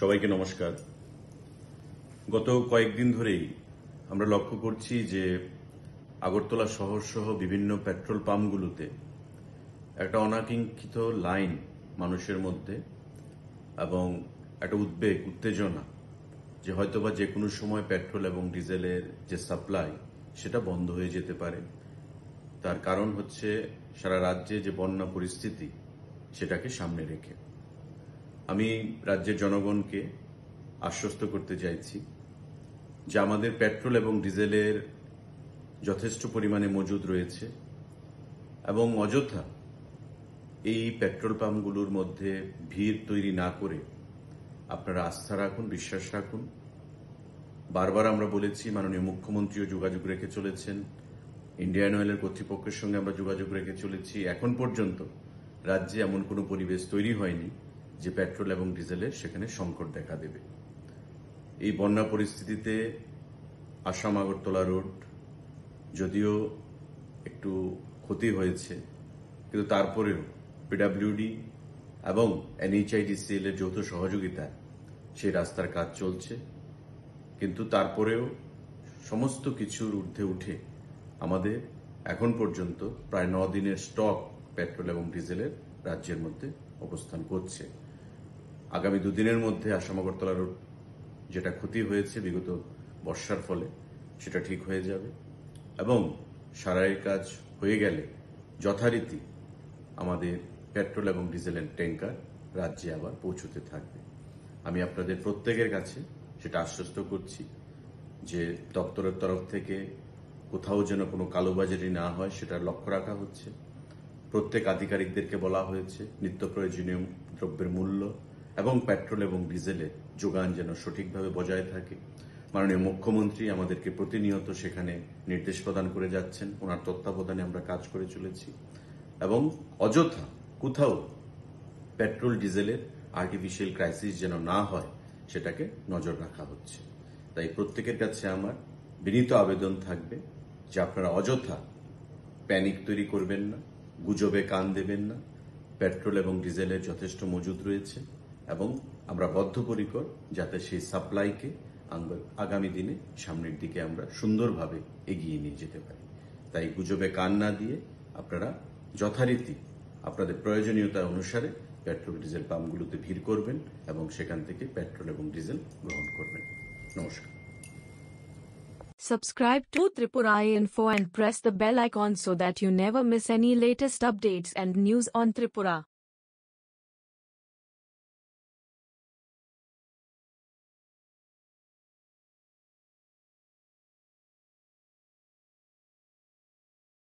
সবাইকে নমস্কার। গত কয়েকদিন ধরেই আমরা লক্ষ্য করছি যে আগরতলা শহর সহ বিভিন্ন পেট্রোল পাম্পগুলোতে একটা অনাকাঙ্ক্ষিত লাইন মানুষের মধ্যে এবং একটা উদ্বেগ উত্তেজনা যে হয়তোবা যে কোনো সময় পেট্রোল এবং ডিজেলের যে সাপ্লাই সেটা বন্ধ হয়ে যেতে পারে। তার কারণ হচ্ছে সারা রাজ্যে যে বন্যা পরিস্থিতি সেটাকে সামনে রেখে আমি রাজ্যের জনগণকে আশ্বস্ত করতে চাইছি যে আমাদের পেট্রোল এবং ডিজেলের যথেষ্ট পরিমাণে মজুদ রয়েছে এবং অযথা এই পেট্রোল পাম্পগুলোর মধ্যে ভিড় তৈরি না করে আপনারা আস্থা রাখুন, বিশ্বাস রাখুন। বারবার আমরা বলেছি, মাননীয় মুখ্যমন্ত্রীও যোগাযোগ রেখে চলেছেন, ইন্ডিয়ান অয়েলের কর্তৃপক্ষের সঙ্গে আমরা যোগাযোগ রেখে চলেছি। এখন পর্যন্ত রাজ্যে এমন কোনো পরিবেশ তৈরি হয়নি যে পেট্রোল এবং ডিজেলের সেখানে সংকট দেখা দেবে। এই বন্যা পরিস্থিতিতে আসাম আগরতলা রোড যদিও একটু ক্ষতি হয়েছে, কিন্তু তারপরেও পিডব্লিউডি এবং এনএইচআইডিসিএল এর যৌথ সহযোগিতায় সেই রাস্তার কাজ চলছে। কিন্তু তারপরেও সমস্ত কিছুর ঊর্ধ্বে উঠে আমাদের এখন পর্যন্ত প্রায় 9 দিনের স্টক পেট্রোল এবং ডিজেলের রাজ্যের মধ্যে অবস্থান করছে। আগামী 2 দিনের মধ্যে আসাম আগরতলা রোড যেটা ক্ষতি হয়েছে বিগত বর্ষার ফলে সেটা ঠিক হয়ে যাবে এবং সারাইয়ের কাজ হয়ে গেলে যথারীতি আমাদের পেট্রোল এবং ডিজেলের ট্যাঙ্কার রাজ্যে আবার পৌঁছতে থাকবে। আমি আপনাদের প্রত্যেকের কাছে সেটা আশ্বস্ত করছি যে দপ্তরের তরফ থেকে কোথাও যেন কোনো কালোবাজারি না হয় সেটার লক্ষ্য রাখা হচ্ছে। প্রত্যেক আধিকারিকদেরকে বলা হয়েছে নিত্য প্রয়োজনীয় দ্রব্যের মূল্য এবং পেট্রোল এবং ডিজেলের যোগান যেন সঠিকভাবে বজায় থাকে। মাননীয় মুখ্যমন্ত্রী আমাদেরকে প্রতিনিয়ত সেখানে নির্দেশ প্রদান করে যাচ্ছেন, ওনার তত্ত্বাবধানে আমরা কাজ করে চলেছি এবং অযথা কোথাও পেট্রোল ডিজেলের আর্টিফিশিয়াল ক্রাইসিস যেন না হয় সেটাকে নজর রাখা হচ্ছে। তাই প্রত্যেকের কাছে আমার বিনীত আবেদন থাকবে যে আপনারা অযথা প্যানিক তৈরি করবেন না, গুজবে কান দেবেন না। পেট্রোল এবং ডিজেলের যথেষ্ট মজুদ রয়েছে এবং আমরা বদ্ধপরিকর যাতে সেই সাপ্লাইকে আগামী দিনে সামনের দিকে আমরা সুন্দরভাবে এগিয়ে নিয়ে যেতে পারি। তাই গুজবে কান না দিয়ে আপনারা যথারীতি আপনাদের প্রয়োজনীয়তা অনুসারে পেট্রোল ডিজেল পাম্পগুলোতে ভিড় করবেন এবং সেখান থেকে পেট্রোল এবং ডিজেল গ্রহণ করবেন। নমস্কার। Subscribe to Tripura Info and press the bell icon so that you never miss any latest updates and news on Tripura.